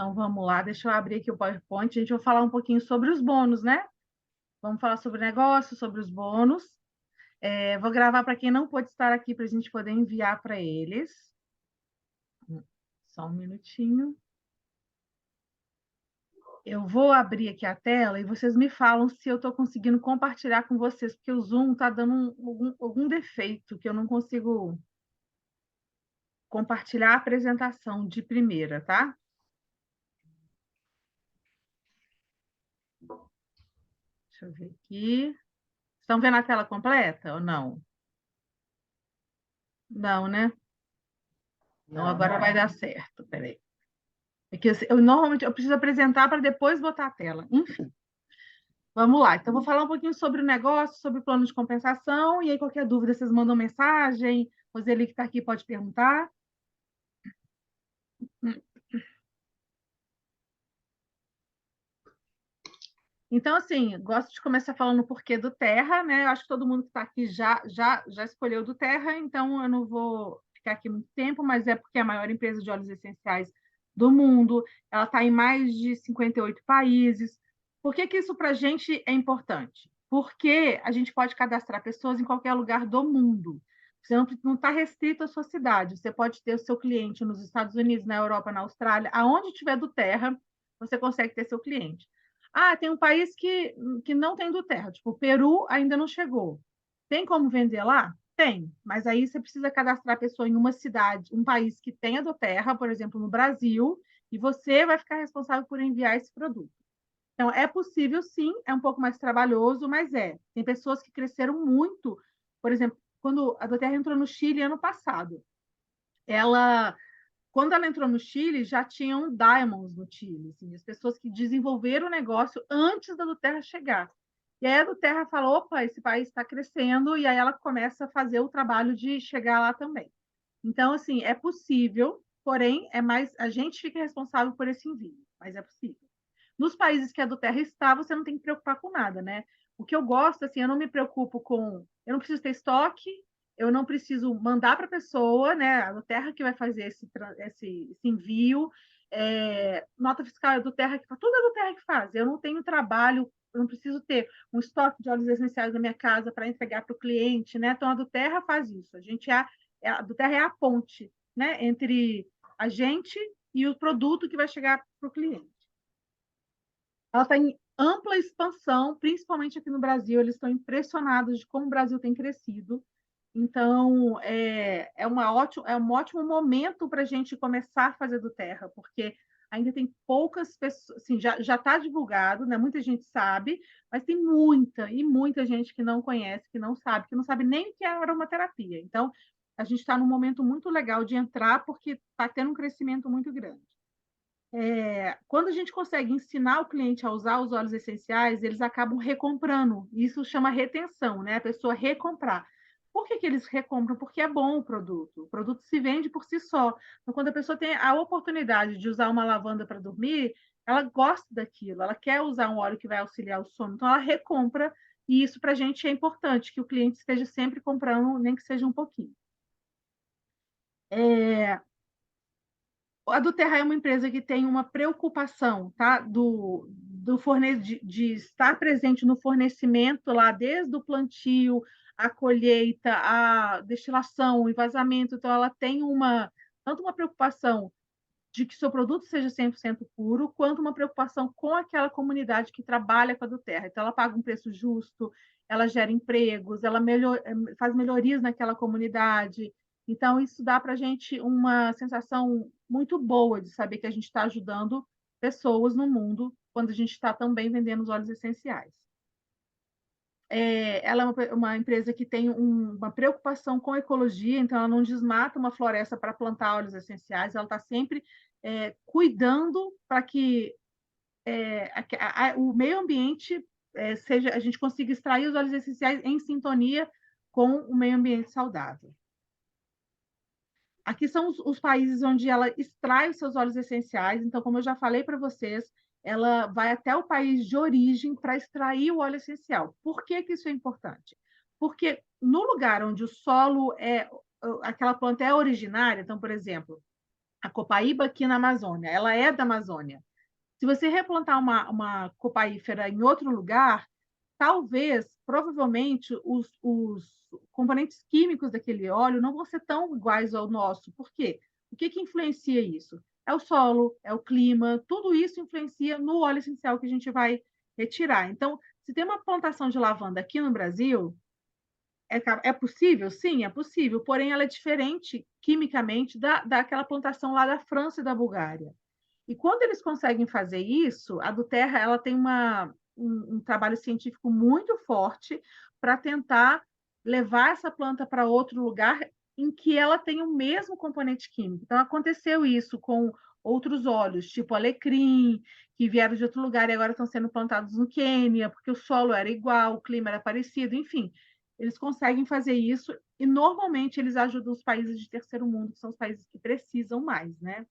Então, vamos lá, deixa eu abrir aqui o PowerPoint. A gente vai falar um pouquinho sobre os bônus, né? Vamos falar sobre o negócio, sobre os bônus. Vou gravar para quem não pôde estar aqui para a gente poder enviar para eles. Só um minutinho. Eu vou abrir aqui a tela e vocês me falam se eu estou conseguindo compartilhar com vocês, porque o Zoom está dando algum defeito que eu não consigo compartilhar a apresentação de primeira, tá? Deixa eu ver aqui. Estão vendo a tela completa ou não? Não, né? Então agora vai dar certo. Peraí. É que normalmente eu preciso apresentar para depois botar a tela. Enfim, vamos lá. Então, vou falar um pouquinho sobre o negócio, sobre o plano de compensação, e aí qualquer dúvida, vocês mandam mensagem, o Roseli que está aqui pode perguntar. Então, assim, gosto de começar falando o porquê do Terra, né? Eu acho que todo mundo que está aqui já escolheu do Terra, então eu não vou ficar aqui muito tempo, mas é porque é a maior empresa de óleos essenciais do mundo, ela está em mais de 58 países. Por que que isso para a gente é importante? Porque a gente pode cadastrar pessoas em qualquer lugar do mundo. Você não está restrito à sua cidade. Você pode ter o seu cliente nos Estados Unidos, na Europa, na Austrália, aonde tiver do Terra, você consegue ter seu cliente. Ah, tem um país que não tem do terra, tipo, o Peru ainda não chegou. Tem como vender lá? Tem, mas aí você precisa cadastrar a pessoa em uma cidade, um país que tenha do terra, por exemplo, no Brasil, e você vai ficar responsável por enviar esse produto. Então, é possível, sim, é um pouco mais trabalhoso, mas é. Tem pessoas que cresceram muito. Por exemplo, quando a Doterra entrou no Chile ano passado, ela quando ela entrou no Chile, já tinham diamonds no Chile, assim, as pessoas que desenvolveram o negócio antes da Duterra chegar. E aí a Duterra falou, opa, esse país está crescendo, e aí ela começa a fazer o trabalho de chegar lá também. Então, assim, é possível, porém, é mais a gente fica responsável por esse envio, mas é possível. Nos países que a Duterra está, você não tem que preocupar com nada, né? O que eu gosto, assim, eu não me preocupo com. Eu não preciso ter estoque, eu não preciso mandar para a pessoa, né? A Duterra que vai fazer esse envio. Nota fiscal é do Terra que faz, tudo é do Terra que faz. Eu não tenho trabalho, eu não preciso ter um estoque de óleos essenciais na minha casa para entregar para o cliente, né? Então a do Terra faz isso. A do Terra é a ponte, né? Entre a gente e o produto que vai chegar para o cliente. Ela está em ampla expansão, principalmente aqui no Brasil. Eles estão impressionados de como o Brasil tem crescido. Então, é um ótimo momento para a gente começar a fazer do Terra, porque ainda tem poucas pessoas, assim, já está divulgado, né? Muita gente sabe, mas tem muita e muita gente que não conhece, que não sabe nem o que é aromaterapia. Então, a gente está num momento muito legal de entrar, porque está tendo um crescimento muito grande. Quando a gente consegue ensinar o cliente a usar os óleos essenciais, eles acabam recomprando. Isso chama retenção, né? A pessoa recomprar. Por que eles recompram? Porque é bom o produto. O produto se vende por si só. Então, quando a pessoa tem a oportunidade de usar uma lavanda para dormir, ela gosta daquilo, ela quer usar um óleo que vai auxiliar o sono, então ela recompra, e isso para a gente é importante, que o cliente esteja sempre comprando, nem que seja um pouquinho. A do Terra é uma empresa que tem uma preocupação, tá? De estar presente no fornecimento lá, desde o plantio, a colheita, a destilação, o envasamento. Então, ela tem tanto uma preocupação de que seu produto seja 100% puro, quanto uma preocupação com aquela comunidade que trabalha com a do Terra. Então, ela paga um preço justo, ela gera empregos, ela faz melhorias naquela comunidade. Então, isso dá para a gente uma sensação muito boa de saber que a gente está ajudando pessoas no mundo quando a gente está também vendendo os óleos essenciais. Ela é uma empresa que tem uma preocupação com a ecologia, então ela não desmata uma floresta para plantar óleos essenciais, ela está sempre cuidando para que o meio ambiente a gente consiga extrair os óleos essenciais em sintonia com o meio ambiente saudável. Aqui são os países onde ela extrai os seus óleos essenciais. Então, como eu já falei para vocês, ela vai até o país de origem para extrair o óleo essencial. Por que que isso é importante? Porque no lugar onde o solo aquela planta é originária, então, por exemplo, a copaíba aqui na Amazônia, ela é da Amazônia. Se você replantar uma copaífera em outro lugar, talvez, provavelmente, os componentes químicos daquele óleo não vão ser tão iguais ao nosso. Por quê? O que, que influencia isso? É o solo, é o clima, tudo isso influencia no óleo essencial que a gente vai retirar. Então, se tem uma plantação de lavanda aqui no Brasil, é possível? Sim, é possível, porém ela é diferente quimicamente daquela plantação lá da França e da Bulgária. E quando eles conseguem fazer isso, a do Terra ela tem um trabalho científico muito forte para tentar levar essa planta para outro lugar em que ela tem o mesmo componente químico. Então, aconteceu isso com outros óleos, tipo alecrim, que vieram de outro lugar e agora estão sendo plantados no Quênia, porque o solo era igual, o clima era parecido, enfim. Eles conseguem fazer isso e, normalmente, eles ajudam os países de terceiro mundo, que são os países que precisam mais, né?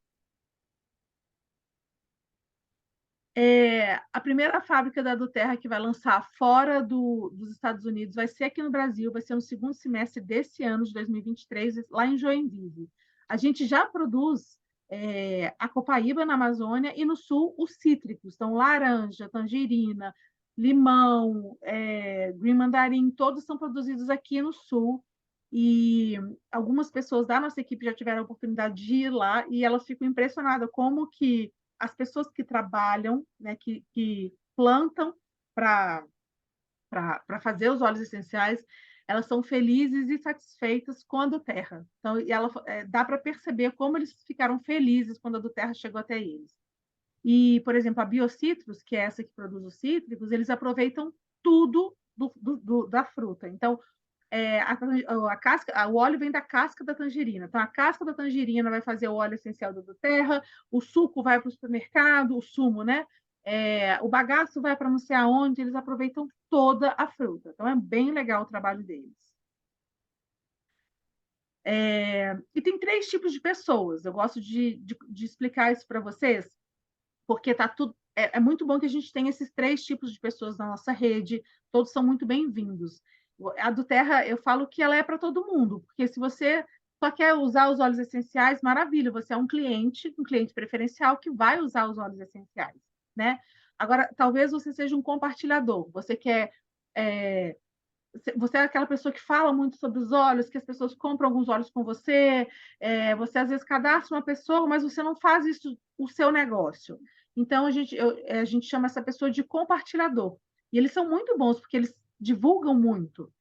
A primeira fábrica da Duterra que vai lançar fora dos Estados Unidos vai ser aqui no Brasil, vai ser no segundo semestre desse ano, de 2023, lá em Joinville. A gente já produz a copaíba na Amazônia e no sul os cítricos, então laranja, tangerina, limão, green mandarim, todos são produzidos aqui no sul. E algumas pessoas da nossa equipe já tiveram a oportunidade de ir lá e elas ficam impressionadas como que as pessoas que trabalham, né, que plantam para fazer os óleos essenciais, elas são felizes e satisfeitas com a do terra. Então, dá para perceber como eles ficaram felizes quando a do terra chegou até eles. E, por exemplo, a Biocitrus, que é essa que produz os cítricos, eles aproveitam tudo da fruta. Então, a casca, o óleo vem da casca da tangerina. Então, a casca da tangerina vai fazer o óleo essencial do terra, o suco vai para o supermercado, o sumo, né? O bagaço vai para não sei aonde, eles aproveitam toda a fruta. Então, é bem legal o trabalho deles. E tem três tipos de pessoas. Eu gosto de explicar isso para vocês, porque tá tudo. É muito bom que a gente tenha esses três tipos de pessoas na nossa rede, todos são muito bem-vindos. A do Terra, eu falo que ela é para todo mundo, porque se você só quer usar os óleos essenciais, maravilha, você é um cliente preferencial que vai usar os óleos essenciais, né? Agora, talvez você seja um compartilhador, você quer. É, você é aquela pessoa que fala muito sobre os óleos, que as pessoas compram alguns óleos com você, você às vezes cadastra uma pessoa, mas você não faz isso o seu negócio. Então, a gente chama essa pessoa de compartilhador. E eles são muito bons, porque eles divulgam muito.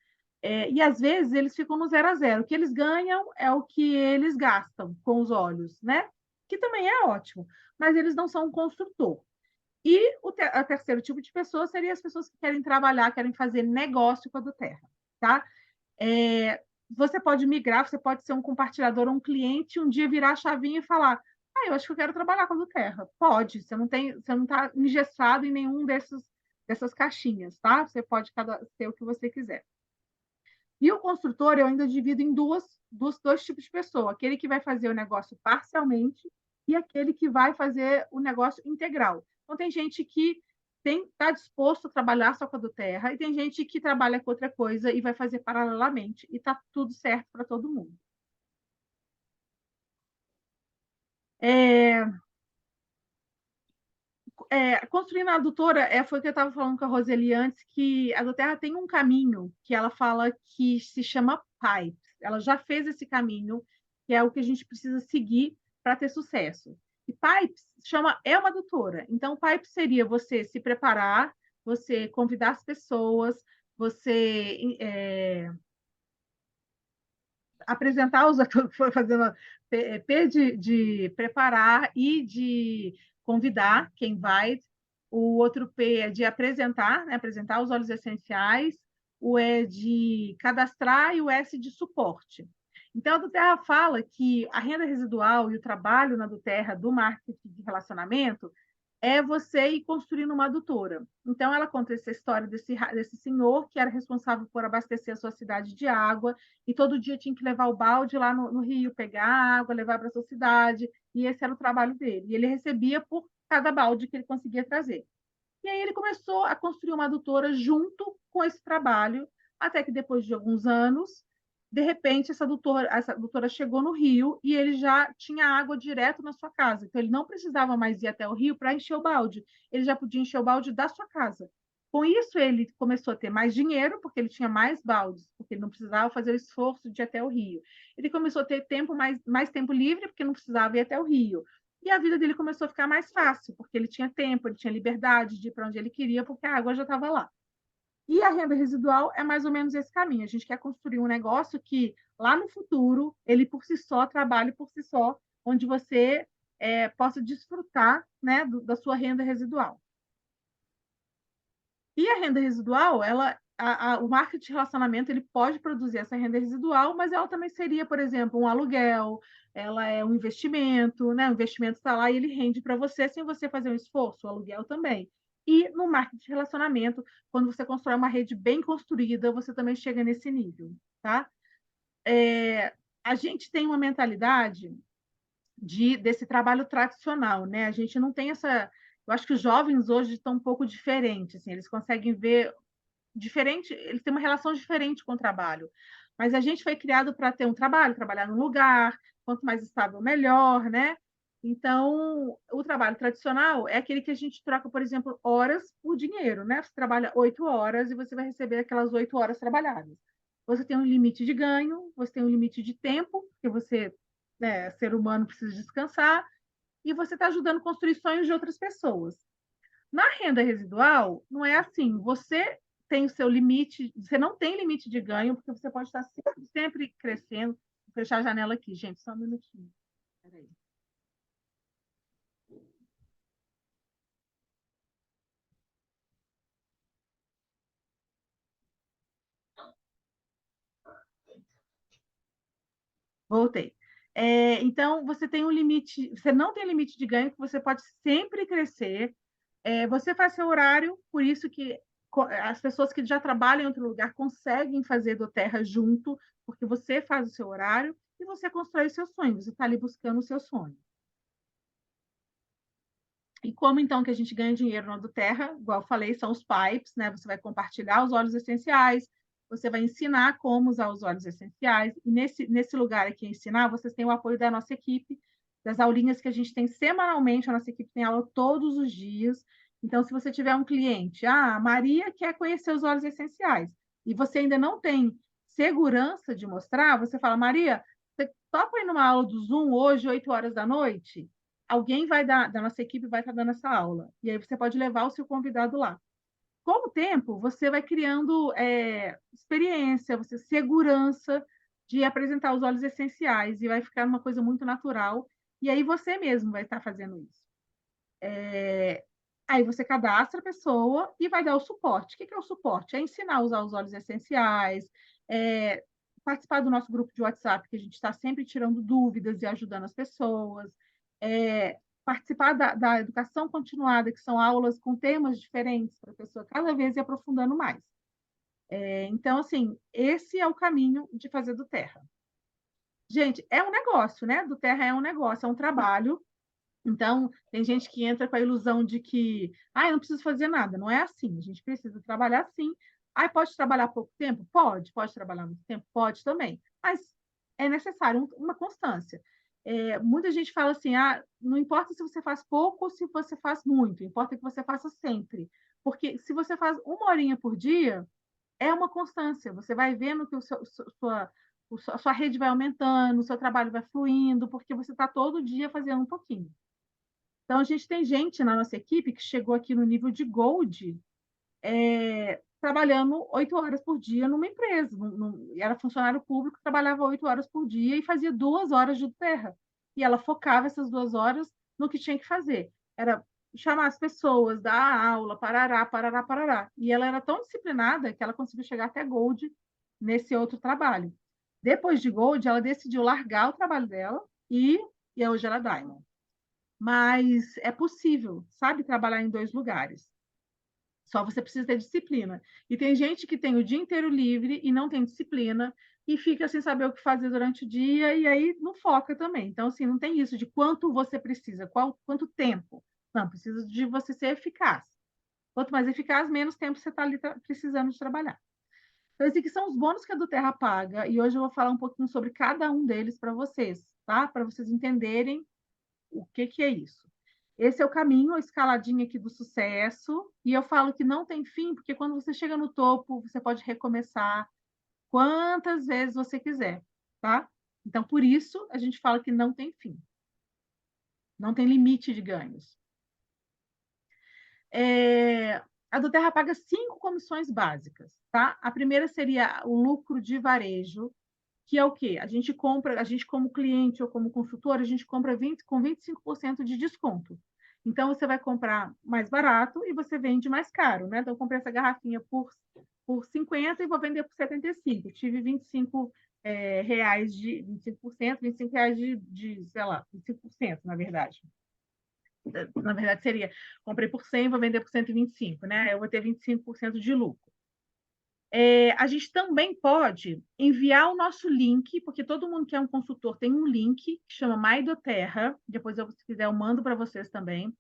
E às vezes eles ficam no 0 a 0. O que eles ganham é o que eles gastam com os óleos, né? Que também é ótimo, mas eles não são um construtor. E o terceiro tipo de pessoa seria as pessoas que querem trabalhar, querem fazer negócio com a do Terra, tá? Você pode migrar, você pode ser um compartilhador, um cliente, um dia virar a chavinha e falar: eu acho que eu quero trabalhar com a do Terra. Pode, você não está engessado em nenhum dessas caixinhas, tá? Você pode ser o que você quiser. E o construtor eu ainda divido em dois tipos de pessoa: aquele que vai fazer o negócio parcialmente e aquele que vai fazer o negócio integral. Então, tem gente que está disposto a trabalhar só com a do terra, e tem gente que trabalha com outra coisa e vai fazer paralelamente, e está tudo certo para todo mundo. É, construindo a adutora, foi o que eu estava falando com a Roseli antes, que a Doterra tem um caminho que ela fala que se chama Pipes. Ela já fez esse caminho, que é o que a gente precisa seguir para ter sucesso. E Pipes é uma adutora. Então, Pipes seria você se preparar, você convidar as pessoas, você apresentar os atores, fazendo P de preparar e de convidar quem vai. O outro P é de apresentar, né? Apresentar os óleos essenciais. O E de cadastrar e o S de suporte. Então, a Duterra fala que a renda residual e o trabalho na Duterra do marketing de relacionamento é você ir construindo uma adutora. Então, ela conta essa história desse senhor que era responsável por abastecer a sua cidade de água e todo dia tinha que levar o balde lá no rio, pegar água, levar para a sua cidade, e esse era o trabalho dele. E ele recebia por cada balde que ele conseguia trazer. E aí ele começou a construir uma adutora junto com esse trabalho, até que depois de alguns anos, De repente, essa doutora chegou no rio e ele já tinha água direto na sua casa. Então, ele não precisava mais ir até o rio para encher o balde. Ele já podia encher o balde da sua casa. Com isso, ele começou a ter mais dinheiro, porque ele tinha mais baldes, porque ele não precisava fazer o esforço de ir até o rio. Ele começou a ter mais tempo livre, porque não precisava ir até o rio. E a vida dele começou a ficar mais fácil, porque ele tinha tempo, ele tinha liberdade de ir para onde ele queria, porque a água já estava lá. E a renda residual é mais ou menos esse caminho. A gente quer construir um negócio que, lá no futuro, ele por si só, trabalhe por si só, onde você possa desfrutar, né, da sua renda residual. E a renda residual, o marketing de relacionamento, ele pode produzir essa renda residual, mas ela também seria, por exemplo, um aluguel, ela é um investimento, né? O investimento está lá e ele rende para você sem você fazer um esforço, o aluguel também. E no marketing de relacionamento, quando você constrói uma rede bem construída, você também chega nesse nível, tá? A gente tem uma mentalidade desse trabalho tradicional, né? A gente não tem essa. Eu acho que os jovens hoje estão um pouco diferentes, assim, eles conseguem ver diferente, eles têm uma relação diferente com o trabalho. Mas a gente foi criado para ter um trabalho, trabalhar num lugar, quanto mais estável, melhor, né? Então, o trabalho tradicional é aquele que a gente troca, por exemplo, horas por dinheiro, né? Você trabalha 8 horas e você vai receber aquelas 8 horas trabalhadas. Você tem um limite de ganho, você tem um limite de tempo, porque você, né, ser humano, precisa descansar, e você está ajudando a construir sonhos de outras pessoas. Na renda residual, não é assim. Você tem o seu limite, você não tem limite de ganho, porque você pode estar sempre crescendo. Vou fechar a janela aqui, gente, só um minutinho. Peraí. Voltei. Então, você tem um limite, você não tem limite de ganho, que você pode sempre crescer. Você faz seu horário, por isso que as pessoas que já trabalham em outro lugar conseguem fazer do Terra junto, porque você faz o seu horário e você constrói o seu sonho, você está ali buscando o seu sonho. E como então que a gente ganha dinheiro no do Terra? Igual eu falei, são os pipes, né? Você vai compartilhar os óleos essenciais, você vai ensinar como usar os óleos essenciais. E nesse lugar aqui, ensinar, vocês têm o apoio da nossa equipe, das aulinhas que a gente tem semanalmente, a nossa equipe tem aula todos os dias. Então, se você tiver um cliente, a Maria quer conhecer os óleos essenciais, e você ainda não tem segurança de mostrar, você fala, Maria, você topa ir numa aula do Zoom hoje, 8 horas da noite? Alguém vai dar, da nossa equipe vai estar dando essa aula. E aí você pode levar o seu convidado lá. Com o tempo, você vai criando experiência, você segurança de apresentar os óleos essenciais e vai ficar uma coisa muito natural. E aí você mesmo vai estar fazendo isso. Aí você cadastra a pessoa e vai dar o suporte. O que é o suporte? É ensinar a usar os óleos essenciais, é, participar do nosso grupo de WhatsApp, que a gente está sempre tirando dúvidas e ajudando as pessoas, participar da educação continuada, que são aulas com temas diferentes para a pessoa cada vez ir aprofundando mais. Então, assim, esse é o caminho de fazer do Terra. Gente, é um negócio, né? Do Terra é um negócio, é um trabalho. Então, tem gente que entra com a ilusão de que, eu não preciso fazer nada. Não é assim. A gente precisa trabalhar sim. Pode trabalhar pouco tempo? Pode. Pode trabalhar muito tempo? Pode também. Mas é necessário uma constância. Muita gente fala assim, não importa se você faz pouco ou se você faz muito, importa que você faça sempre. Porque se você faz 1 horinha por dia, é uma constância. Você vai vendo que a sua rede vai aumentando, o seu trabalho vai fluindo, porque você está todo dia fazendo um pouquinho. Então, a gente tem gente na nossa equipe que chegou aqui no nível de Gold, trabalhando 8 horas por dia numa empresa. Era funcionário público, trabalhava 8 horas por dia e fazia 2 horas de terra. E ela focava essas 2 horas no que tinha que fazer. Era chamar as pessoas, dar aula, parará, parará, parará. E ela era tão disciplinada que ela conseguiu chegar até Gold nesse outro trabalho. Depois de Gold, ela decidiu largar o trabalho dela e hoje ela é Diamond. Mas é possível, sabe, trabalhar em 2 lugares. Só você precisa ter disciplina. E tem gente que tem o dia inteiro livre e não tem disciplina e fica sem saber o que fazer durante o dia e aí não foca também. Então, assim, não tem isso de quanto você precisa, quanto tempo. Não, precisa de você ser eficaz. Quanto mais eficaz, menos tempo você está ali precisando de trabalhar. Então, esses aqui são os bônus que a do Terra paga, e hoje eu vou falar um pouquinho sobre cada um deles para vocês, tá? Para vocês entenderem o que que é isso. Esse é o caminho, a escaladinha aqui do sucesso, e eu falo que não tem fim, porque quando você chega no topo, você pode recomeçar quantas vezes você quiser, tá? Então, por isso, a gente fala que não tem fim, não tem limite de ganhos. A do Terra paga 5 comissões básicas, tá? A primeira seria o lucro de varejo, que é o quê? A gente compra, a gente como cliente ou como consultor, a gente compra com 25% de desconto. Então, você vai comprar mais barato e você vende mais caro, né? Então, eu comprei essa garrafinha por 50 e vou vender por 75. Tive 25 reais de 25%, 25 reais sei lá, 25%, na verdade. Na verdade, seria, comprei por 100, vou vender por 125, né? Eu vou ter 25% de lucro. A gente também pode enviar o nosso link, porque todo mundo que é um consultor tem um link que chama Maidoterra. Depois, se quiser, eu mando para vocês também.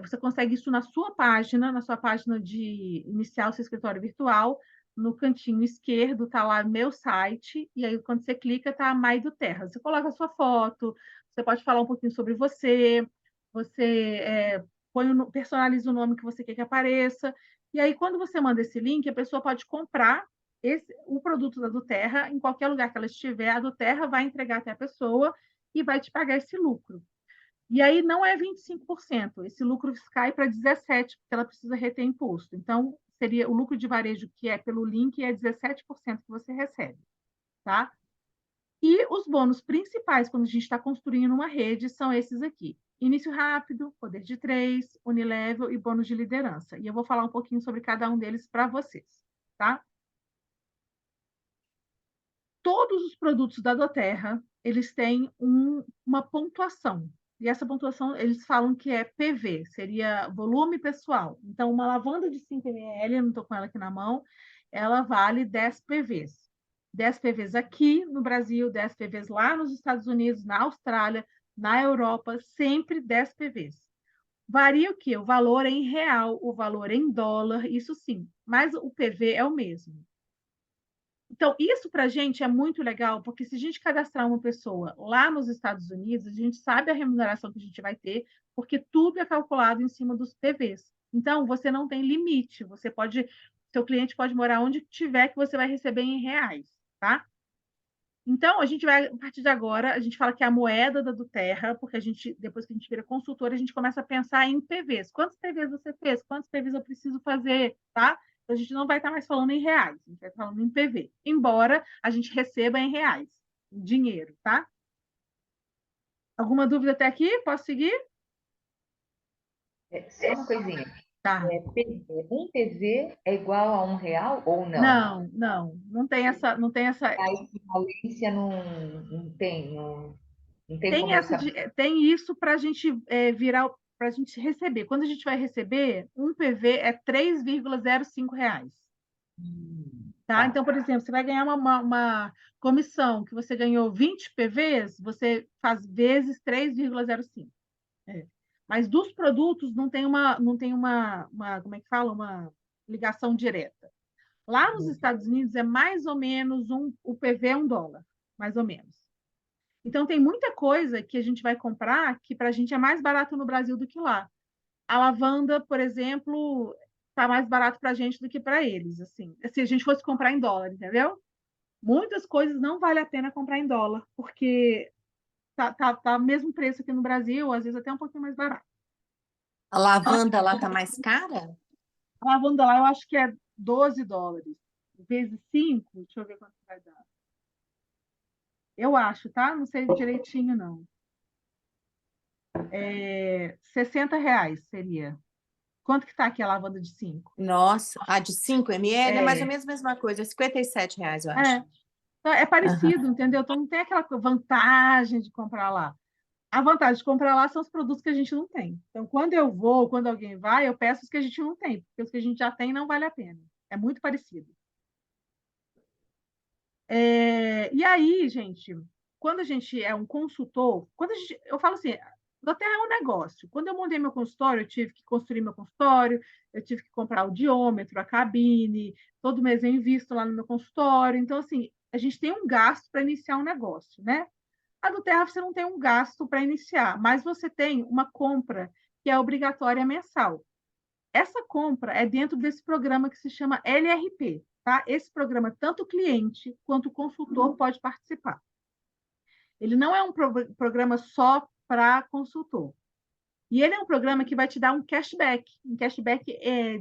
Você consegue isso na sua página de iniciar o seu escritório virtual. No cantinho esquerdo está lá meu site, e aí quando você clica, está a Maidoterra. Você coloca a sua foto, você pode falar um pouquinho sobre você personaliza o nome que você quer que apareça. E aí, quando você manda esse link, a pessoa pode comprar o produto da Doterra em qualquer lugar que ela estiver. A Doterra vai entregar até a pessoa e vai te pagar esse lucro. E aí não é 25%, esse lucro cai para 17%, porque ela precisa reter imposto. Então, seria o lucro de varejo que é pelo link é 17% que você recebe, tá? E os bônus principais, quando a gente está construindo uma rede, são esses aqui. Início rápido, poder de 3, unilevel e bônus de liderança. E eu vou falar um pouquinho sobre cada um deles para vocês, tá? Todos os produtos da Doterra, eles têm uma pontuação. E essa pontuação, eles falam que é PV, seria volume pessoal. Então, uma lavanda de 5 ml, eu não estou com ela aqui na mão, ela vale 10 PVs. 10 PVs aqui no Brasil, 10 PVs lá nos Estados Unidos, na Austrália, na Europa, sempre 10 PVs. Varia o quê? O valor em real, o valor em dólar, isso sim, mas o PV é o mesmo. Então, isso para a gente é muito legal, porque se a gente cadastrar uma pessoa lá nos Estados Unidos, a gente sabe a remuneração que a gente vai ter, porque tudo é calculado em cima dos PVs. Então, você não tem limite, seu cliente pode morar onde tiver que você vai receber em reais, tá? Então, a partir de agora, a gente fala que é a moeda da Doterra, porque depois que a gente vira consultora, a gente começa a pensar em PVs. Quantos PVs você fez? Quantos PVs eu preciso fazer, tá? Então, a gente não vai estar mais falando em reais, a gente vai estar falando em PV, embora a gente receba em reais, em dinheiro, tá? Alguma dúvida até aqui? Posso seguir? Só uma coisinha. Tá. Um PV é igual a R$ 1 ou não? Não tem essa, A equivalência não tem, não tem tem como eu essa, saber. tem isso para a gente virar, para a gente receber. Quando a gente vai receber, um PV é R$ 3,05. Tá? Tá. Então, por exemplo, você vai ganhar uma comissão que você ganhou 20 PVs, você faz vezes 3,05. Mas dos produtos como é que fala? Uma ligação direta. Lá nos Estados Unidos é mais ou menos o PV é $1, mais ou menos. Então, tem muita coisa que a gente vai comprar que para a gente é mais barato no Brasil do que lá. A lavanda, por exemplo, está mais barato para a gente do que para eles. Assim, se a gente fosse comprar em dólar, entendeu? Muitas coisas não vale a pena comprar em dólar, porque tá o mesmo preço aqui no Brasil, às vezes até um pouquinho mais barato. A lavanda lá tá mais cara? A lavanda lá eu acho que é $12. Vezes 5, deixa eu ver quanto vai dar. Eu acho, tá? Não sei direitinho, não. R$ 60 seria. Quanto que tá aqui a lavanda de 5? Nossa, a de 5 ml é mais ou É, menos a mesma coisa, R$ 57, eu acho. é. Então, é Aham. parecido, entendeu? Então não tem aquela vantagem de comprar lá. A vantagem de comprar lá são os produtos que a gente não tem. Então, quando eu vou, quando alguém vai, eu peço os que a gente não tem, porque os que a gente já tem não vale a pena. É muito parecido. E aí, gente, quando a gente é um consultor, eu falo assim, do Terra é um negócio. Quando eu montei meu consultório, eu tive que construir meu consultório, eu tive que comprar o diômetro, a cabine, todo mês eu invisto lá no meu consultório. Então, assim, a gente tem um gasto para iniciar um negócio, né? A do Terra você não tem um gasto para iniciar, mas você tem uma compra que é obrigatória mensal. Essa compra é dentro desse programa que se chama LRP, tá? Esse programa, tanto o cliente quanto o consultor pode participar. Ele não é um programa só para consultor. E ele é um programa que vai te dar um cashback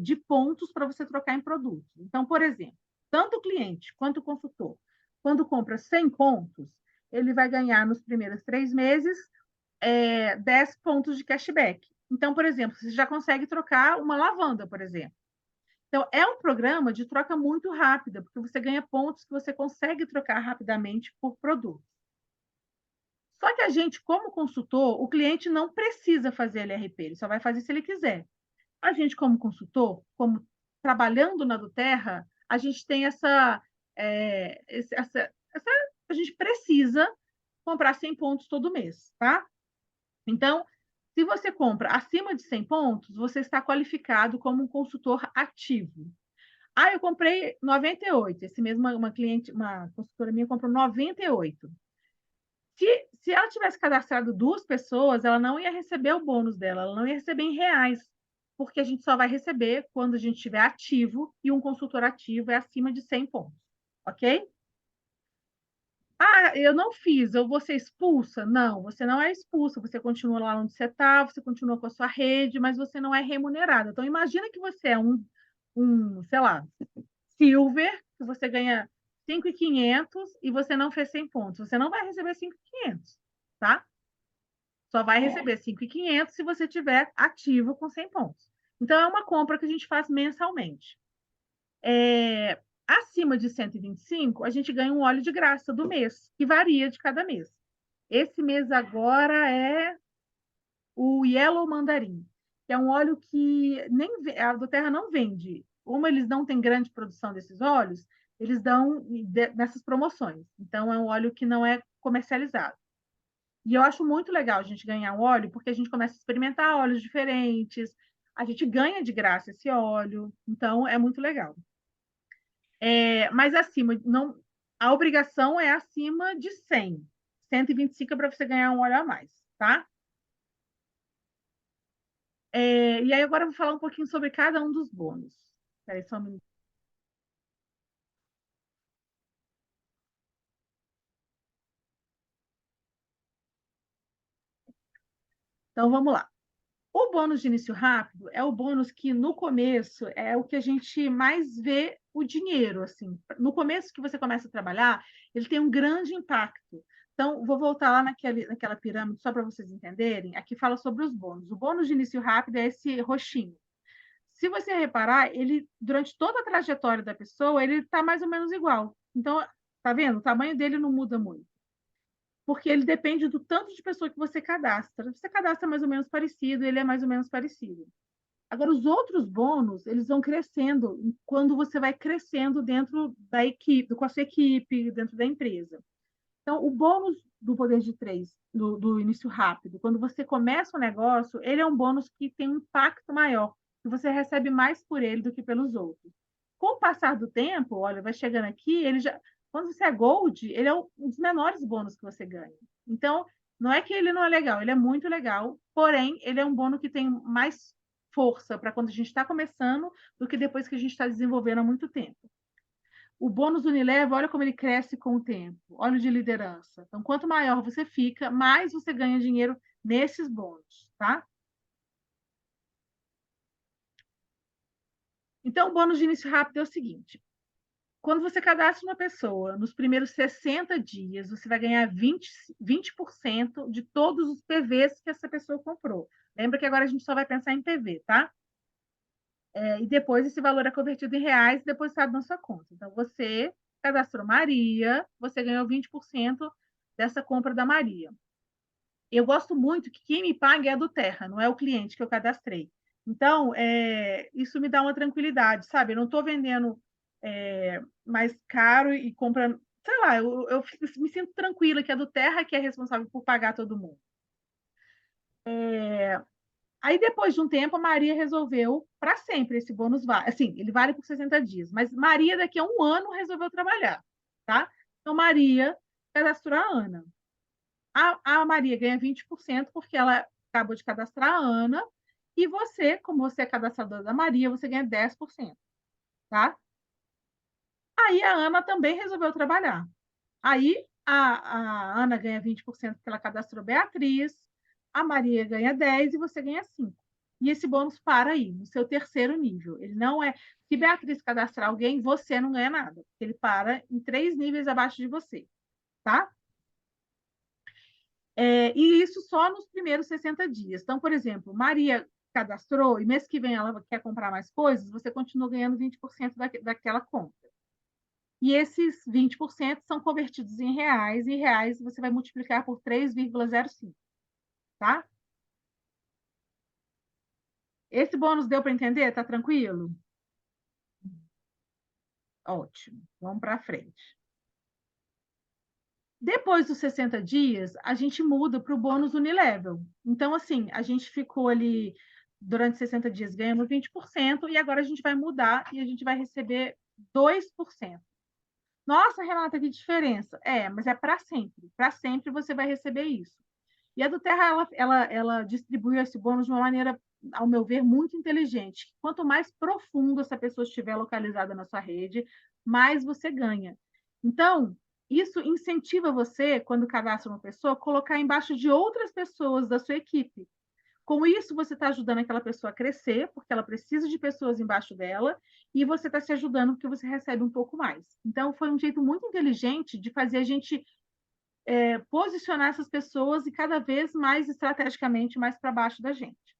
de pontos para você trocar em produtos. Então, por exemplo, tanto o cliente quanto o consultor, quando compra 100 pontos, ele vai ganhar nos primeiros 3 meses 10 pontos de cashback. Então, por exemplo, você já consegue trocar uma lavanda, por exemplo. Então, é um programa de troca muito rápida, porque você ganha pontos que você consegue trocar rapidamente por produto. Só que a gente, como consultor, o cliente não precisa fazer LRP, ele só vai fazer se ele quiser. A gente, como consultor, como trabalhando na do Terra, a gente tem a gente precisa comprar 100 pontos todo mês, tá? Então, se você compra acima de 100 pontos, você está qualificado como um consultor ativo. Ah, eu comprei 98. Esse mesmo, uma cliente, uma consultora minha comprou 98. Se ela tivesse cadastrado 2 pessoas, ela não ia receber o bônus dela, ela não ia receber em reais, porque a gente só vai receber quando a gente estiver ativo e um consultor ativo é acima de 100 pontos, ok? Ah, eu não fiz, eu vou ser expulsa? Não, você não é expulsa, você continua lá onde você está, você continua com a sua rede, mas você não é remunerada. Então, imagina que você é sei lá, silver, que você ganha 5.500 e você não fez 100 pontos. Você não vai receber 5.500, tá? Só vai receber 5.500 se você tiver ativo com 100 pontos. Então, é uma compra que a gente faz mensalmente. Acima de 125, a gente ganha um óleo de graça do mês, que varia de cada mês. Esse mês agora é o Yellow Mandarim, que é um óleo que nem a do Terra não vende. Como eles não têm grande produção desses óleos, eles dão nessas promoções. Então, é um óleo que não é comercializado. E eu acho muito legal a gente ganhar um óleo, porque a gente começa a experimentar óleos diferentes, a gente ganha de graça esse óleo, então é muito legal. Mas acima, não, a obrigação é acima de 100. 125 é para você ganhar um óleo a mais, tá? E aí agora eu vou falar um pouquinho sobre cada um dos bônus. Espera aí só um minuto. Então vamos lá. O bônus de início rápido é o bônus que no começo é o que a gente mais vê o dinheiro, assim. No começo que você começa a trabalhar, ele tem um grande impacto. Então, vou voltar lá naquela pirâmide só para vocês entenderem. Aqui fala sobre os bônus. O bônus de início rápido é esse roxinho. Se você reparar, ele durante toda a trajetória da pessoa, ele está mais ou menos igual. Então, tá vendo? O tamanho dele não muda muito, porque ele depende do tanto de pessoa que você cadastra. Você cadastra mais ou menos parecido, ele é mais ou menos parecido. Agora, os outros bônus, eles vão crescendo quando você vai crescendo dentro da equipe, com a sua equipe, dentro da empresa. Então, o bônus do poder de 3, do início rápido, quando você começa o negócio, ele é um bônus que tem um impacto maior, que você recebe mais por ele do que pelos outros. Com o passar do tempo, olha, vai chegando aqui, ele já, quando você é gold, ele é um dos menores bônus que você ganha. Então, não é que ele não é legal, ele é muito legal, porém, ele é um bônus que tem mais força para quando a gente está começando do que depois que a gente está desenvolvendo há muito tempo. O bônus Unilever, olha como ele cresce com o tempo. Óleo de liderança. Então, quanto maior você fica, mais você ganha dinheiro nesses bônus, tá? Então, o bônus de início rápido é o seguinte: quando você cadastra uma pessoa, nos primeiros 60 dias, você vai ganhar 20% de todos os PVs que essa pessoa comprou. Lembra que agora a gente só vai pensar em PV, tá? E depois esse valor é convertido em reais e depositado na sua conta. Então, você cadastrou Maria, você ganhou 20% dessa compra da Maria. Eu gosto muito que quem me paga é a do Terra, não é o cliente que eu cadastrei. Então, isso me dá uma tranquilidade, sabe? Eu não estou vendendo mais caro e comprando. Sei lá, eu me sinto tranquila que a do Terra que é responsável por pagar todo mundo. Aí, depois de um tempo, a Maria resolveu para sempre esse bônus vale. Assim, ele vale por 60 dias, mas Maria, daqui a um ano, resolveu trabalhar, tá? Então, Maria cadastrou a Ana. A Maria ganha 20% porque ela acabou de cadastrar a Ana, e você, como você é cadastradora da Maria, você ganha 10%, tá? Aí a Ana também resolveu trabalhar. Aí a Ana ganha 20% porque ela cadastrou Beatriz, a Maria ganha 10% e você ganha 5%. E esse bônus para aí, no seu terceiro nível. Ele não é. Se Beatriz cadastrar alguém, você não ganha nada. Ele para em 3 níveis abaixo de você, tá? E isso só nos primeiros 60 dias. Então, por exemplo, Maria cadastrou e mês que vem ela quer comprar mais coisas, você continua ganhando 20% daquela compra. E esses 20% são convertidos em reais, e reais você vai multiplicar por 3,05, tá? Esse bônus deu para entender? Tá tranquilo? Ótimo. Vamos para frente. Depois dos 60 dias, a gente muda para o bônus unilevel. Então, assim, a gente ficou ali durante 60 dias ganhando 20%, e agora a gente vai mudar e a gente vai receber 2%. Nossa, Renata, que diferença. Mas é para sempre. Para sempre você vai receber isso. E a do Terra, ela distribuiu esse bônus de uma maneira, ao meu ver, muito inteligente. Quanto mais profundo essa pessoa estiver localizada na sua rede, mais você ganha. Então, isso incentiva você, quando cadastra uma pessoa, a colocar embaixo de outras pessoas da sua equipe. Com isso, você está ajudando aquela pessoa a crescer, porque ela precisa de pessoas embaixo dela, e você está se ajudando porque você recebe um pouco mais. Então, foi um jeito muito inteligente de fazer a gente posicionar essas pessoas e cada vez mais estrategicamente mais para baixo da gente.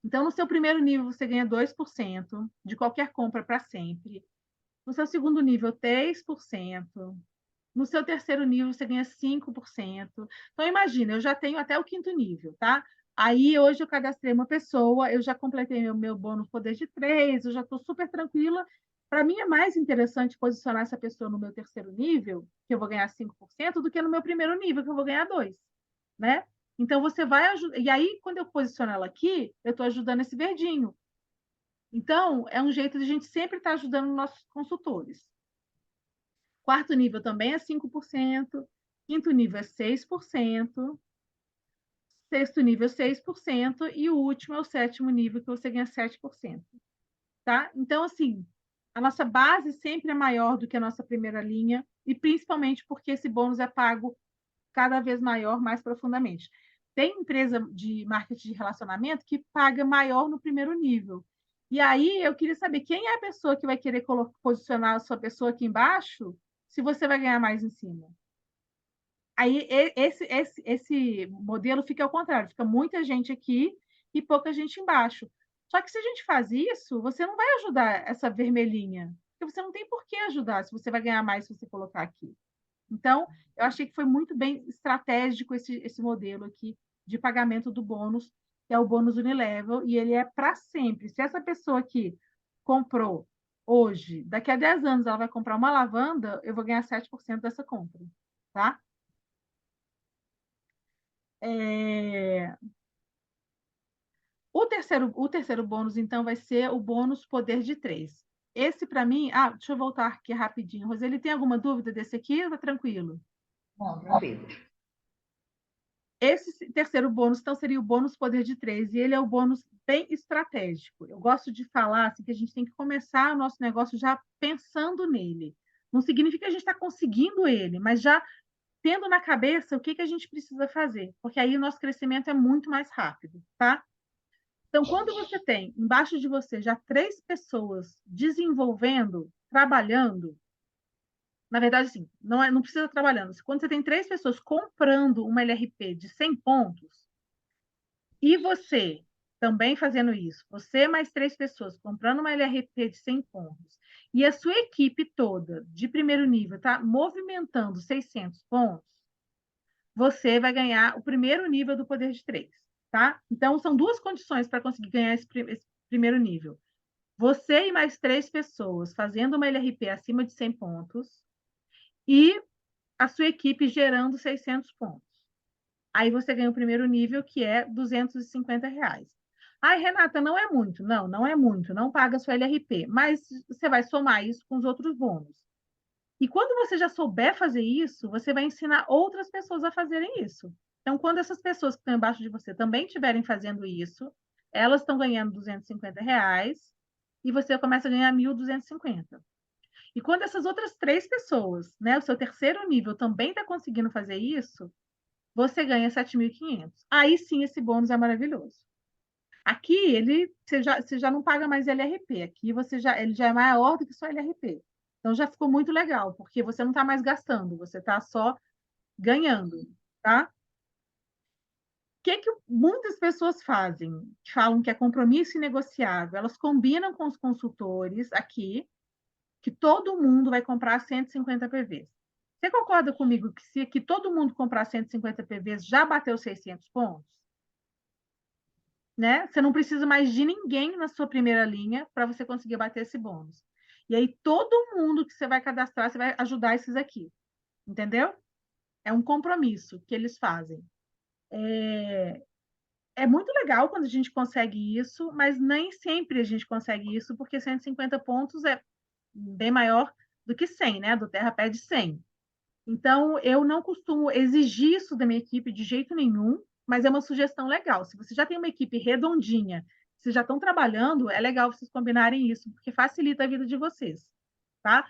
Então, no seu primeiro nível, você ganha 2% de qualquer compra para sempre. No seu segundo nível, 3%. No seu terceiro nível, você ganha 5%. Então, imagina, eu já tenho até o quinto nível, tá? Aí, hoje, eu cadastrei uma pessoa, eu já completei meu bônus poder de 3, eu já estou super tranquila. Para mim, é mais interessante posicionar essa pessoa no meu terceiro nível, que eu vou ganhar 5%, do que no meu primeiro nível, que eu vou ganhar 2%, né? Então, você vai ajudar. E aí, quando eu posiciono ela aqui, eu estou ajudando esse verdinho. Então, é um jeito de a gente sempre estar ajudando nossos consultores. Quarto nível também é 5%, quinto nível é 6%, sexto nível 6%, e o último é o sétimo nível, que você ganha 7%. Tá? Então, assim, a nossa base sempre é maior do que a nossa primeira linha, e principalmente porque esse bônus é pago cada vez maior, mais profundamente. Tem empresa de marketing de relacionamento que paga maior no primeiro nível. E aí eu queria saber quem é a pessoa que vai querer posicionar a sua pessoa aqui embaixo, se você vai ganhar mais em cima. Aí esse modelo fica ao contrário, fica muita gente aqui e pouca gente embaixo. Só que se a gente faz isso, você não vai ajudar essa vermelhinha, porque você não tem por que ajudar se você vai ganhar mais se você colocar aqui. Então, eu achei que foi muito bem estratégico esse modelo aqui de pagamento do bônus, que é o bônus unilevel, e ele é para sempre. Se essa pessoa aqui comprou hoje, daqui a 10 anos ela vai comprar uma lavanda, eu vou ganhar 7% dessa compra, tá? É... O terceiro bônus, então, vai ser o bônus poder de 3. Esse, para mim... deixa eu voltar aqui rapidinho. Roseli, tem alguma dúvida desse aqui? Está tranquilo? Não, tranquilo. Esse terceiro bônus, então, seria o bônus poder de 3, e ele é o bônus bem estratégico. Eu gosto de falar assim, que a gente tem que começar o nosso negócio já pensando nele. Não significa que a gente está conseguindo ele, mas já tendo na cabeça o que a gente precisa fazer, porque aí o nosso crescimento é muito mais rápido, tá? Então, quando você tem embaixo de você já 3 pessoas desenvolvendo, trabalhando, na verdade, assim, não precisa estar trabalhando. Quando você tem 3 pessoas comprando uma LRP de 100 pontos, e você também fazendo isso, você mais 3 pessoas comprando uma LRP de 100 pontos, e a sua equipe toda de primeiro nível está movimentando 600 pontos, você vai ganhar o primeiro nível do poder de 3, tá? Então, são 2 condições para conseguir ganhar esse primeiro nível. Você e mais 3 pessoas fazendo uma LRP acima de 100 pontos e a sua equipe gerando 600 pontos. Aí você ganha o primeiro nível, que é R$ 250. Ai, Renata, não é muito. Não, não é muito. Não paga sua LRP. Mas você vai somar isso com os outros bônus. E quando você já souber fazer isso, você vai ensinar outras pessoas a fazerem isso. Então, quando essas pessoas que estão embaixo de você também estiverem fazendo isso, elas estão ganhando R$ 250 e você começa a ganhar 1.250. E quando essas outras 3 pessoas, né, o seu terceiro nível também está conseguindo fazer isso, você ganha 7.500. Aí sim, esse bônus é maravilhoso. Aqui, você já não paga mais LRP. Aqui, ele já é maior do que só LRP. Então, já ficou muito legal, porque você não está mais gastando, você está só ganhando, tá? O que muitas pessoas fazem? Falam que é compromisso inegociável. Elas combinam com os consultores aqui que todo mundo vai comprar 150 PVs. Você concorda comigo que se aqui todo mundo comprar 150 PVs já bateu 600 pontos? Né? Você não precisa mais de ninguém na sua primeira linha para você conseguir bater esse bônus. E aí, todo mundo que você vai cadastrar, você vai ajudar esses aqui. Entendeu? É um compromisso que eles fazem. É muito legal quando a gente consegue isso, mas nem sempre a gente consegue isso, porque 150 pontos é bem maior do que 100, né? Do Terra pede 100. Então, eu não costumo exigir isso da minha equipe de jeito nenhum, mas é uma sugestão legal. Se você já tem uma equipe redondinha, vocês já estão trabalhando, é legal vocês combinarem isso, porque facilita a vida de vocês, tá?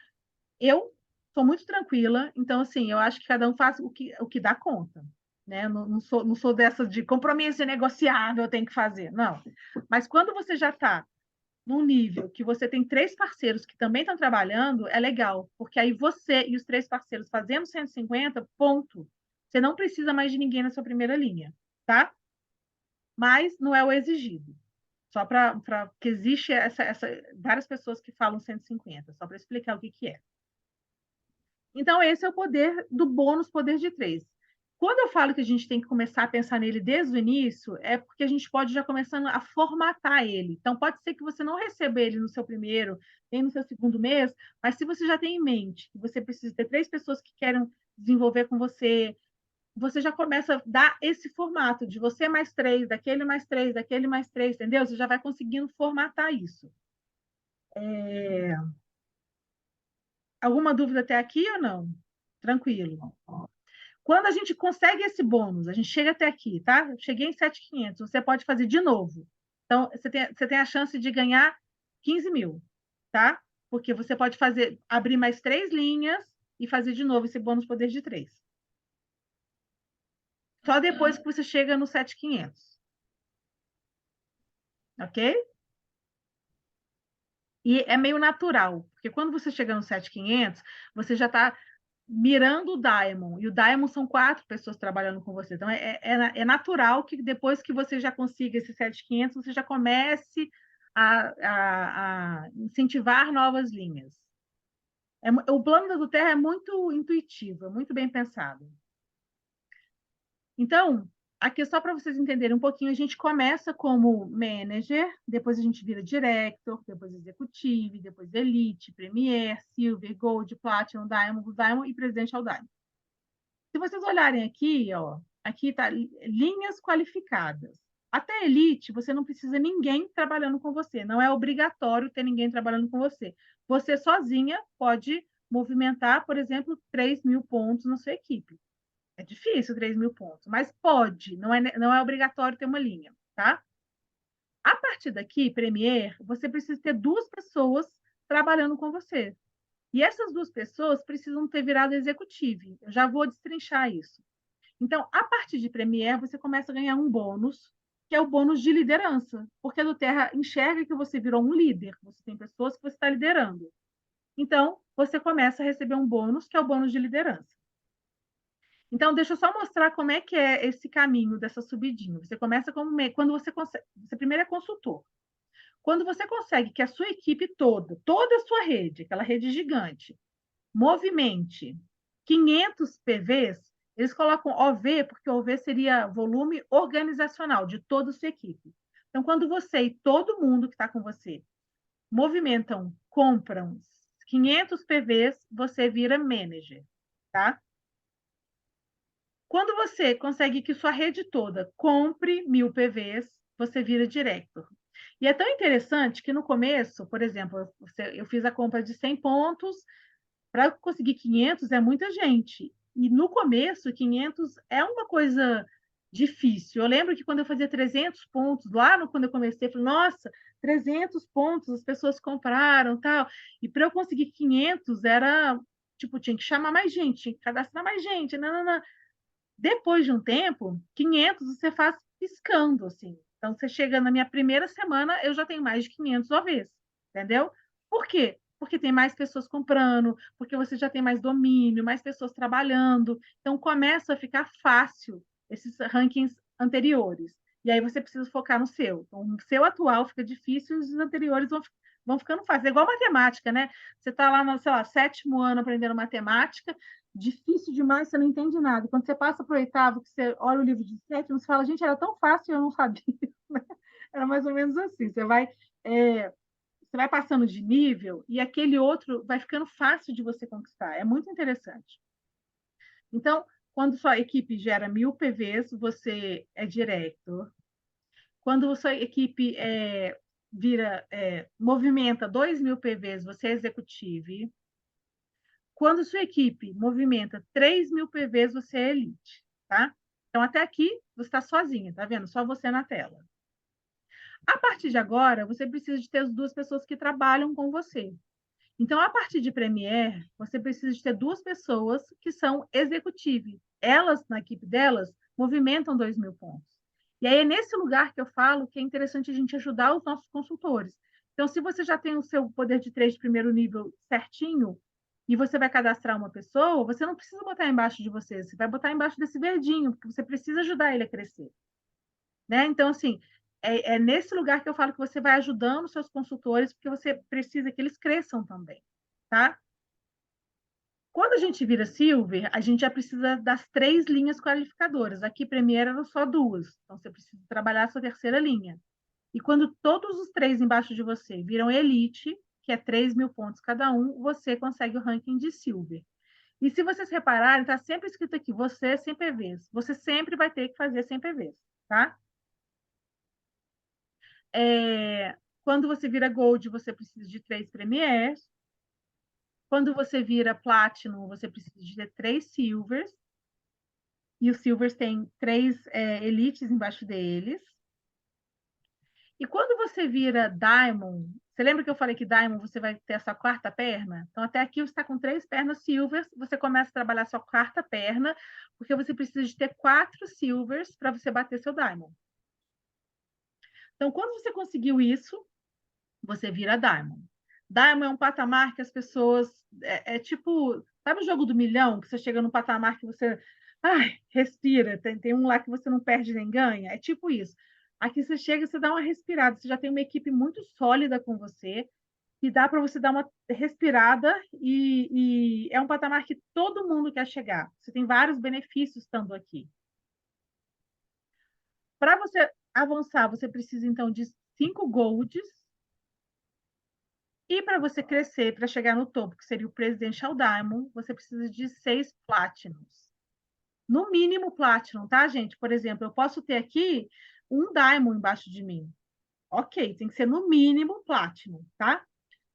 Eu sou muito tranquila, então, assim, eu acho que cada um faz o que dá conta, né? Não sou dessa de compromisso negociável, eu tenho que fazer, não. Mas quando você já está num nível que você tem 3 parceiros que também estão trabalhando, é legal, porque aí você e os 3 parceiros fazendo 150, ponto. Você não precisa mais de ninguém na sua primeira linha, tá? Mas não é o exigido. Só para que existe várias pessoas que falam 150, só para explicar o que é. Então, esse é o poder do bônus poder de 3. Quando eu falo que a gente tem que começar a pensar nele desde o início, é porque a gente pode já começando a formatar ele. Então, pode ser que você não receba ele no seu primeiro, nem no seu segundo mês, mas se você já tem em mente que você precisa ter 3 pessoas que querem desenvolver com você, você já começa a dar esse formato de você mais 3, daquele mais 3, daquele mais 3, entendeu? Você já vai conseguindo formatar isso. Alguma dúvida até aqui ou não? Tranquilo. Quando a gente consegue esse bônus, a gente chega até aqui, tá? Eu cheguei em 7.500, você pode fazer de novo. Então, você tem a chance de ganhar 15 mil, tá? Porque você pode abrir mais 3 linhas e fazer de novo esse bônus poder de 3. Só depois que você chega no 7.500. Ok? E é meio natural, porque quando você chega no 7.500, você já está mirando o Diamond, e o Diamond são 4 pessoas trabalhando com você. Então, é natural que depois que você já consiga esse 7.500, você já comece a incentivar novas linhas. O plano do Terra é muito intuitivo, é muito bem pensado. Então, aqui só para vocês entenderem um pouquinho, a gente começa como manager, depois a gente vira director, depois executivo, depois elite, premier, silver, gold, platinum, diamond e presidente ao diamond. Se vocês olharem aqui, ó, aqui está linhas qualificadas. Até elite, você não precisa ninguém trabalhando com você. Não é obrigatório ter ninguém trabalhando com você. Você sozinha pode movimentar, por exemplo, 3.000 pontos na sua equipe. É difícil 3.000 pontos, mas pode. Não é obrigatório ter uma linha, tá? A partir daqui, Premier, você precisa ter 2 pessoas trabalhando com você. E essas 2 pessoas precisam ter virado executivo. Eu já vou destrinchar isso. Então, a partir de Premier, você começa a ganhar um bônus, que é o bônus de liderança, porque a do Terra enxerga que você virou um líder, você tem pessoas que você está liderando. Então, você começa a receber um bônus, que é o bônus de liderança. Então, deixa eu só mostrar como é que é esse caminho dessa subidinha. Você começa quando você consegue. Você primeiro é consultor. Quando você consegue que a sua equipe toda a sua rede, aquela rede gigante, movimente 500 PVs, eles colocam OV, porque OV seria volume organizacional de toda a sua equipe. Então, quando você e todo mundo que está com você movimentam, compram 500 PVs, você vira manager, tá? Quando você consegue que sua rede toda compre 1000 PVs, você vira director. E é tão interessante que no começo, por exemplo, eu fiz a compra de 100 pontos, para conseguir 500 é muita gente. E no começo, 500 é uma coisa difícil. Eu lembro que quando eu fazia 300 pontos, lá quando eu comecei, eu falei, nossa, 300 pontos, as pessoas compraram, tal. E para eu conseguir 500 era, tipo, tinha que chamar mais gente, tinha que cadastrar mais gente, não, não, não. Depois de um tempo, 500 você faz piscando, assim. Então, você chega na minha primeira semana, eu já tenho mais de 500 OVs, entendeu? Por quê? Porque tem mais pessoas comprando, porque você já tem mais domínio, mais pessoas trabalhando. Então, começa a ficar fácil esses rankings anteriores. E aí você precisa focar no seu. Então, o seu atual fica difícil, os anteriores vão ficando fáceis. É igual matemática, né? Você está lá no, sei lá, 7º ano aprendendo matemática, difícil demais, você não entende nada. Quando você passa para o 8º, que você olha o livro de 7º, você fala, gente, era tão fácil, eu não sabia. Era mais ou menos assim. Você vai passando de nível e aquele outro vai ficando fácil de você conquistar. É muito interessante. Então, quando sua equipe gera 1000 PVs, você é diretor. Quando sua equipe movimenta 2000 PVs, você é executivo. Quando sua equipe movimenta 3.000 PVs, você é elite, tá? Então, até aqui, você está sozinha, tá vendo? Só você na tela. A partir de agora, você precisa de ter as 2 pessoas que trabalham com você. Então, a partir de Premiere, você precisa de ter 2 pessoas que são executivas. Elas, na equipe delas, movimentam 2.000 pontos. E aí é nesse lugar que eu falo que é interessante a gente ajudar os nossos consultores. Então, se você já tem o seu poder de trade de primeiro nível certinho, e você vai cadastrar uma pessoa, você não precisa botar embaixo de você vai botar embaixo desse verdinho, porque você precisa ajudar ele a crescer. Né? Então, assim, é nesse lugar que eu falo que você vai ajudando os seus consultores, porque você precisa que eles cresçam também, tá? Quando a gente vira Silver, a gente já precisa das 3 linhas qualificadoras. Aqui, Premier eram só 2, então você precisa trabalhar a sua terceira linha. E quando todos os 3 embaixo de você viram Elite, que é 3.000 pontos cada um, você consegue o ranking de Silver. E se vocês repararem, está sempre escrito aqui, você sem PVs. Você sempre vai ter que fazer sem PVs, tá? Quando você vira Gold, você precisa de 3 Premiers. Quando você vira Platinum, você precisa de ter 3 Silvers. E os Silvers têm 3 Elites embaixo deles. E quando você vira Diamond, você lembra que eu falei que Diamond você vai ter a sua 4ª perna? Então, até aqui você está com 3 pernas Silvers, você começa a trabalhar a sua 4ª perna, porque você precisa de ter 4 Silvers para você bater seu Diamond. Então, quando você conseguiu isso, você vira Diamond. Diamond é um patamar que as pessoas... tipo... Sabe o jogo do milhão? Que você chega num patamar que você... Ai, respira. Tem um lá que você não perde nem ganha. É tipo isso. Aqui você chega e você dá uma respirada. Você já tem uma equipe muito sólida com você, que dá para você dar uma respirada e é um patamar que todo mundo quer chegar. Você tem vários benefícios estando aqui. Para você avançar, você precisa, então, de 5 golds. E para você crescer, para chegar no topo, que seria o Presidential Diamond, você precisa de 6 Platinums. No mínimo Platinum, tá, gente? Por exemplo, eu posso ter aqui um Diamond embaixo de mim. Ok, tem que ser no mínimo Platinum, tá?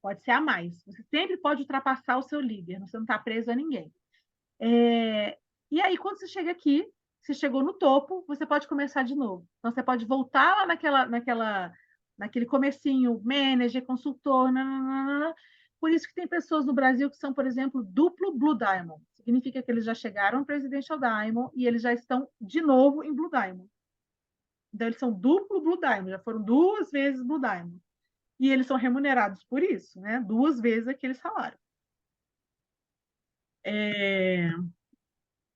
Pode ser a mais. Você sempre pode ultrapassar o seu líder, você não está preso a ninguém. E aí, quando você chega aqui, você chegou no topo, você pode começar de novo. Então, você pode voltar lá naquele comecinho, manager, consultor, nananana. Por isso que tem pessoas no Brasil que são, por exemplo, duplo Blue Diamond. Significa que eles já chegaram no Presidential Diamond e eles já estão de novo em Blue Diamond. Então, eles são duplo Blue Diamond, já foram 2 vezes Blue Diamond. E eles são remunerados por isso, né? 2 vezes aquele salário.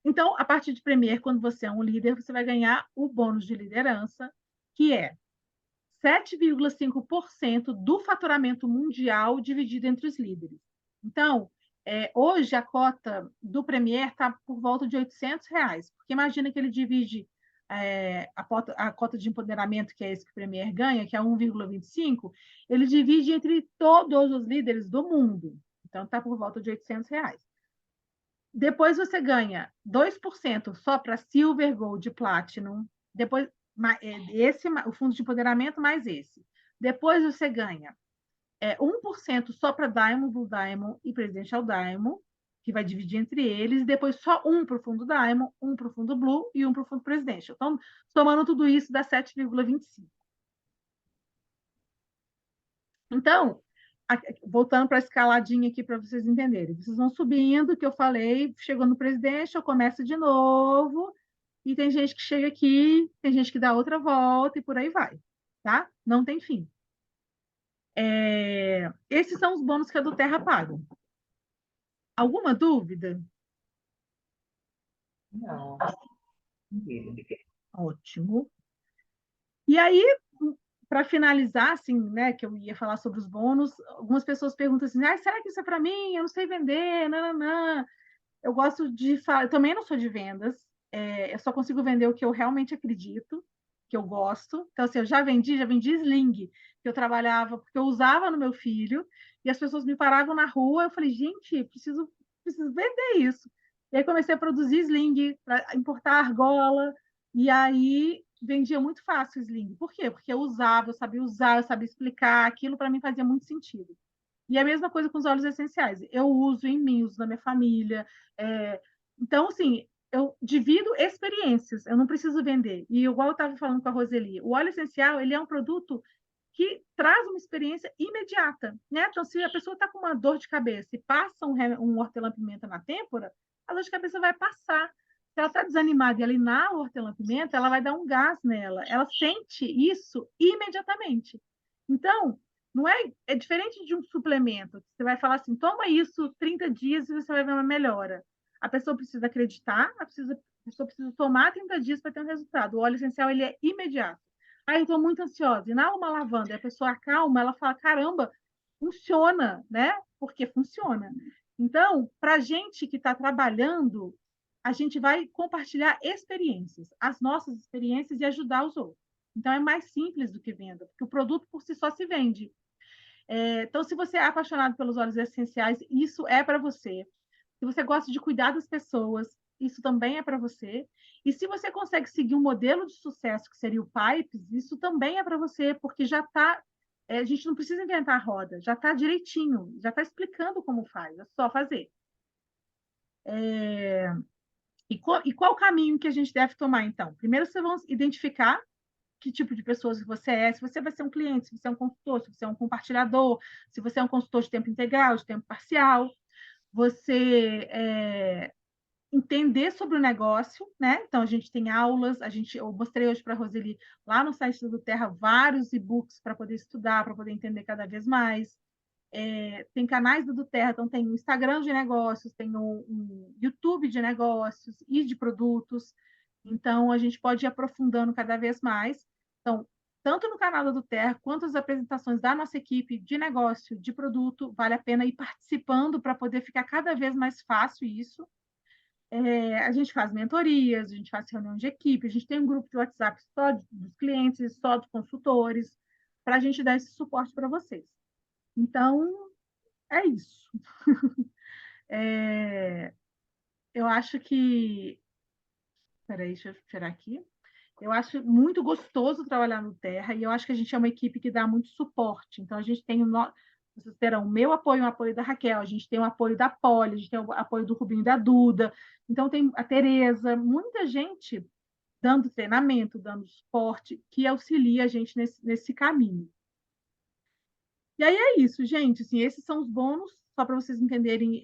Então, a partir de Premier, quando você é um líder, você vai ganhar o bônus de liderança, que é 7,5% do faturamento mundial dividido entre os líderes. Então, hoje a cota do Premier está por volta de R$800, porque imagina que ele divide a cota de empoderamento, que é esse que o Premier ganha, que é 1,25, ele divide entre todos os líderes do mundo. Então, está por volta de R$800. Depois você ganha 2% só para Silver, Gold e Platinum. Depois, o fundo de empoderamento mais esse. Depois você ganha 1% só para Diamond, Blue Diamond e Presidential Diamond, que vai dividir entre eles. Depois só um para o fundo Diamond, um para o fundo Blue e um para o fundo Presidential. Então, somando tudo isso, dá 7,25. Então, voltando para a escaladinha aqui para vocês entenderem. Vocês vão subindo, que eu falei, chegou no presidente, eu começo de novo, e tem gente que chega aqui, tem gente que dá outra volta, e por aí vai, tá? Não tem fim. Esses são os bônus que a do Terra paga. Alguma dúvida? Não. Ótimo. E aí, para finalizar, assim, né, que eu ia falar sobre os bônus, algumas pessoas perguntam assim, será que isso é para mim? Eu não sei vender, não. Eu gosto de falar, eu também não sou de vendas, eu só consigo vender o que eu realmente acredito, que eu gosto. Então, assim, eu já vendi sling, que eu trabalhava, porque eu usava no meu filho, e as pessoas me paravam na rua, eu falei, gente, preciso vender isso. E aí comecei a produzir sling, para importar argola, e aí vendia muito fácil o sling. Por quê? Porque eu sabia usar, eu sabia explicar, aquilo para mim fazia muito sentido. E a mesma coisa com os óleos essenciais. Eu uso em mim, uso na minha família. Então, assim, eu divido experiências, eu não preciso vender. E igual eu estava falando com a Roseli, o óleo essencial ele é um produto que traz uma experiência imediata, né? Então, se a pessoa está com uma dor de cabeça e passa um hortelã-pimenta na têmpora, a dor de cabeça vai passar. Se ela está desanimada e ela inala o hortelã-pimenta, ela vai dar um gás nela. Ela sente isso imediatamente. Então, não é diferente de um suplemento. Você vai falar assim, toma isso 30 dias e você vai ver uma melhora. A pessoa precisa acreditar, a pessoa precisa tomar 30 dias para ter um resultado. O óleo essencial ele é imediato. Eu estou muito ansiosa. Inala uma lavanda e a pessoa acalma, ela fala, caramba, funciona, né? Porque funciona. Então, para a gente que está trabalhando, a gente vai compartilhar experiências, as nossas experiências e ajudar os outros. Então, é mais simples do que venda, porque o produto por si só se vende. Então, se você é apaixonado pelos óleos essenciais, isso é para você. Se você gosta de cuidar das pessoas, isso também é para você. E se você consegue seguir um modelo de sucesso, que seria o Pipes, isso também é para você, porque já está. A gente não precisa inventar a roda, já está direitinho, já está explicando como faz, é só fazer. E qual o caminho que a gente deve tomar, então? Primeiro, vocês vão identificar que tipo de pessoas você é, se você vai ser um cliente, se você é um consultor, se você é um compartilhador, se você é um consultor de tempo integral, de tempo parcial, você entender sobre o negócio, né? Então, a gente tem aulas, eu mostrei hoje para a Roseli, lá no site do Terra, vários e-books para poder estudar, para poder entender cada vez mais. Tem canais do Terra, então tem o Instagram de negócios, tem o YouTube de negócios e de produtos. Então, a gente pode ir aprofundando cada vez mais. Então, tanto no canal do Terra, quanto as apresentações da nossa equipe de negócio, de produto, vale a pena ir participando para poder ficar cada vez mais fácil isso. A gente faz mentorias, a gente faz reunião de equipe, a gente tem um grupo de WhatsApp só dos clientes, só dos consultores, para a gente dar esse suporte para vocês. Então, é isso. Eu acho que. Espera aí, deixa eu tirar aqui. Eu acho muito gostoso trabalhar no Terra e eu acho que a gente é uma equipe que dá muito suporte. Então, a gente tem vocês terão o meu apoio, o apoio da Raquel, a gente tem o apoio da Poli, a gente tem o apoio do Rubinho e da Duda. Então, tem a Tereza, muita gente dando treinamento, dando suporte, que auxilia a gente nesse caminho. E aí é isso, gente. Assim, esses são os bônus, só para vocês entenderem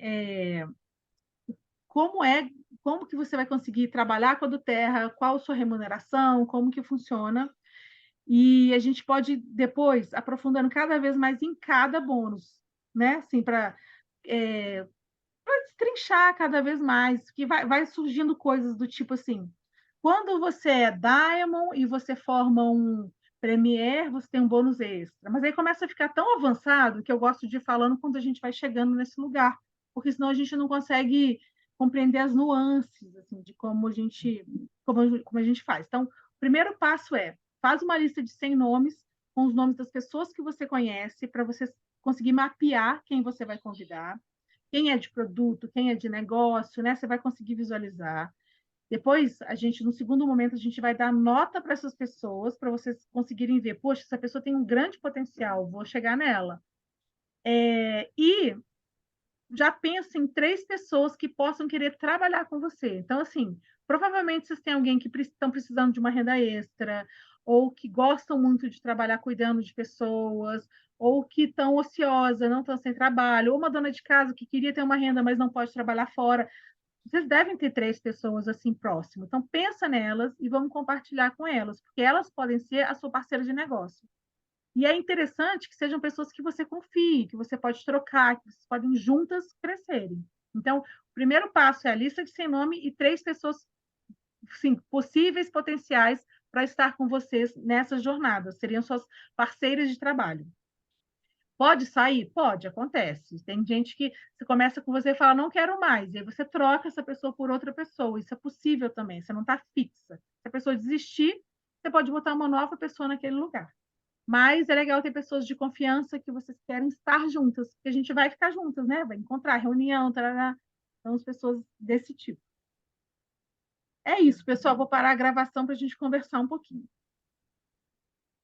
como que você vai conseguir trabalhar com a do Terra, qual a sua remuneração, como que funciona. E a gente pode depois aprofundando cada vez mais em cada bônus, né? Assim, para destrinchar cada vez mais, que vai surgindo coisas do tipo assim, quando você é Diamond e você forma um Premier, você tem um bônus extra. Mas aí começa a ficar tão avançado que eu gosto de ir falando quando a gente vai chegando nesse lugar, porque senão a gente não consegue compreender as nuances assim, de como a gente faz. Então, o primeiro passo faz uma lista de 100 nomes, com os nomes das pessoas que você conhece, para você conseguir mapear quem você vai convidar. quem é de produto, quem é de negócio, né? Você vai conseguir visualizar. Depois, no segundo momento, a gente vai dar nota para essas pessoas, para vocês conseguirem ver, poxa, essa pessoa tem um grande potencial, vou chegar nela. E já pensa em 3 pessoas que possam querer trabalhar com você. Então, assim, provavelmente vocês têm alguém que estão precisando de uma renda extra, ou que gostam muito de trabalhar cuidando de pessoas, ou que estão ociosas, não estão sem trabalho, ou uma dona de casa que queria ter uma renda, mas não pode trabalhar fora. Vocês devem ter 3 pessoas assim próximo. Então, pensa nelas e vamos compartilhar com elas, porque elas podem ser a sua parceira de negócio. E é interessante que sejam pessoas que você confie, que você pode trocar, que vocês podem juntas crescerem. Então, o primeiro passo é a lista de sem nome e 3 pessoas, sim, possíveis, potenciais para estar com vocês nessa jornada. Seriam suas parceiras de trabalho. Pode sair? Pode, acontece. Tem gente que você começa com você e fala, não quero mais, e aí você troca essa pessoa por outra pessoa. Isso é possível também, você não está fixa. Se a pessoa desistir, você pode botar uma nova pessoa naquele lugar. Mas é legal ter pessoas de confiança que vocês querem estar juntas, porque a gente vai ficar juntas, né? Vai encontrar reunião, tarará. Então, as pessoas desse tipo. É isso, pessoal. Vou parar a gravação para a gente conversar um pouquinho.